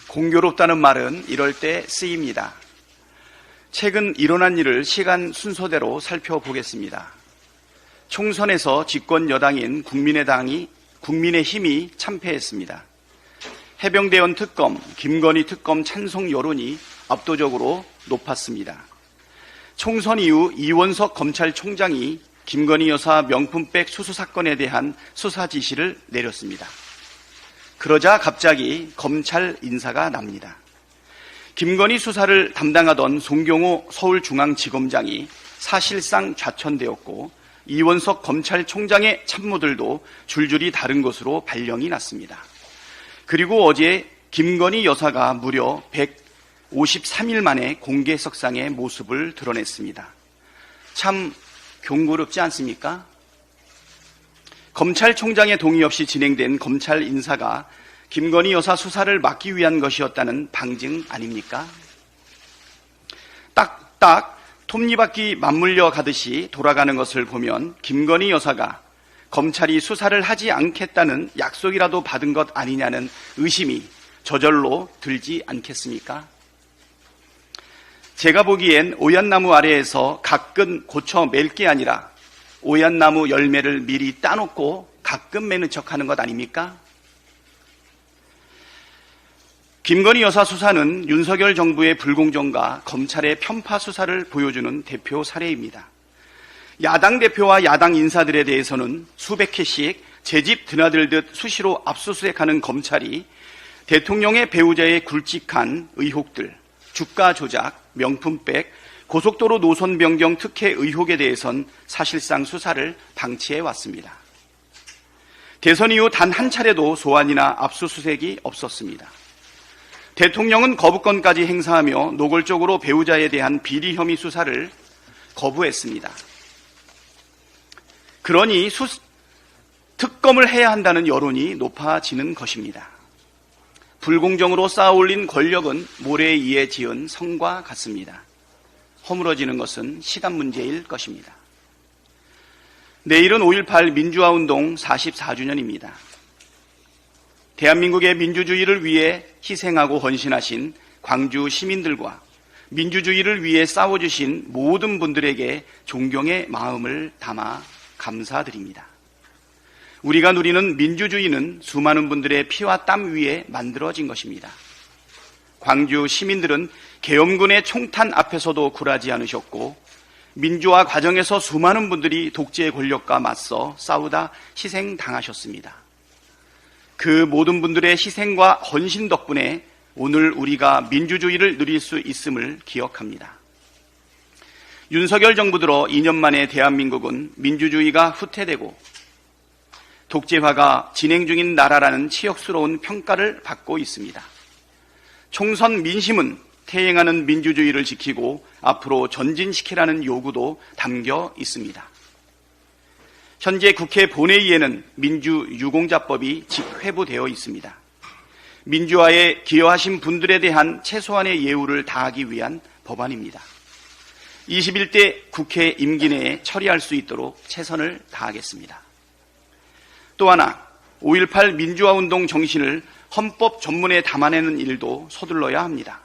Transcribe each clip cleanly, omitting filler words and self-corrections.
공교롭다는 말은 이럴 때 쓰입니다. 최근 일어난 일을 시간 순서대로 살펴보겠습니다. 총선에서 집권 여당인 국민의힘이 참패했습니다. 해병대원 특검, 김건희 특검 찬성 여론이 압도적으로 높았습니다. 총선 이후 이원석 검찰총장이 김건희 여사 명품백 수수 사건에 대한 수사 지시를 내렸습니다. 그러자 갑자기 검찰 인사가 납니다. 김건희 수사를 담당하던 송경호 서울중앙지검장이 사실상 좌천되었고 이원석 검찰총장의 참모들도 줄줄이 다른 것으로 발령이 났습니다. 그리고 어제 김건희 여사가 무려 153일 만에 공개석상의 모습을 드러냈습니다. 참 경고롭지 않습니까? 검찰총장의 동의 없이 진행된 검찰 인사가 김건희 여사 수사를 막기 위한 것이었다는 방증 아닙니까? 딱딱 톱니바퀴 맞물려 가듯이 돌아가는 것을 보면 김건희 여사가 검찰이 수사를 하지 않겠다는 약속이라도 받은 것 아니냐는 의심이 저절로 들지 않겠습니까? 제가 보기엔 오얏나무 아래에서 가끔 고쳐 맬 게 아니라 오얏나무 열매를 미리 따놓고 가끔 매는 척하는 것 아닙니까? 김건희 여사 수사는 윤석열 정부의 불공정과 검찰의 편파 수사를 보여주는 대표 사례입니다. 야당 대표와 야당 인사들에 대해서는 수백 회씩 제집 드나들듯 수시로 압수수색하는 검찰이 대통령의 배우자의 굵직한 의혹들, 주가 조작, 명품백, 고속도로 노선 변경 특혜 의혹에 대해선 사실상 수사를 방치해 왔습니다. 대선 이후 단 한 차례도 소환이나 압수수색이 없었습니다. 대통령은 거부권까지 행사하며 노골적으로 배우자에 대한 비리 혐의 수사를 거부했습니다. 그러니 특검을 해야 한다는 여론이 높아지는 것입니다. 불공정으로 쌓아올린 권력은 모래에 의해 지은 성과 같습니다. 허물어지는 것은 시간 문제일 것입니다. 내일은 5.18 민주화운동 44주년입니다. 대한민국의 민주주의를 위해 희생하고 헌신하신 광주 시민들과 민주주의를 위해 싸워주신 모든 분들에게 존경의 마음을 담아 감사드립니다. 우리가 누리는 민주주의는 수많은 분들의 피와 땀 위에 만들어진 것입니다. 광주 시민들은 계엄군의 총탄 앞에서도 굴하지 않으셨고 민주화 과정에서 수많은 분들이 독재의 권력과 맞서 싸우다 희생당하셨습니다. 그 모든 분들의 희생과 헌신 덕분에 오늘 우리가 민주주의를 누릴 수 있음을 기억합니다. 윤석열 정부 들어 2년 만에 대한민국은 민주주의가 후퇴되고 독재화가 진행 중인 나라라는 치욕스러운 평가를 받고 있습니다. 총선 민심은 태행하는 민주주의를 지키고 앞으로 전진시키라는 요구도 담겨 있습니다. 현재 국회 본회의에는 민주유공자법이 직회부되어 있습니다. 민주화에 기여하신 분들에 대한 최소한의 예우를 다하기 위한 법안입니다. 21대 국회 임기 내에 처리할 수 있도록 최선을 다하겠습니다. 또 하나, 5.18 민주화운동 정신을 헌법 전문에 담아내는 일도 서둘러야 합니다.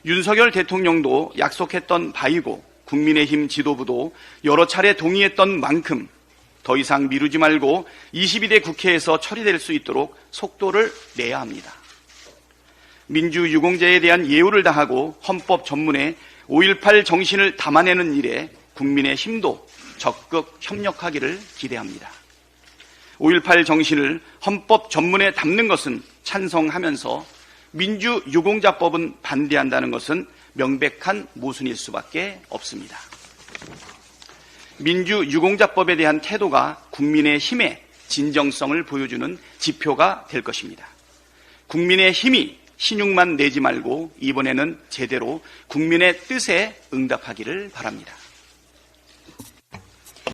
윤석열 대통령도 약속했던 바이고 국민의힘 지도부도 여러 차례 동의했던 만큼 더 이상 미루지 말고 22대 국회에서 처리될 수 있도록 속도를 내야 합니다. 민주유공자에 대한 예우를 다하고 헌법 전문에 5.18 정신을 담아내는 일에 국민의 힘도 적극 협력하기를 기대합니다. 5.18 정신을 헌법 전문에 담는 것은 찬성하면서 민주유공자법은 반대한다는 것은 명백한 모순일 수밖에 없습니다. 민주유공자법에 대한 태도가 국민의 힘의 진정성을 보여주는 지표가 될 것입니다. 국민의 힘이 신용만 내지 말고 이번에는 제대로 국민의 뜻에 응답하기를 바랍니다.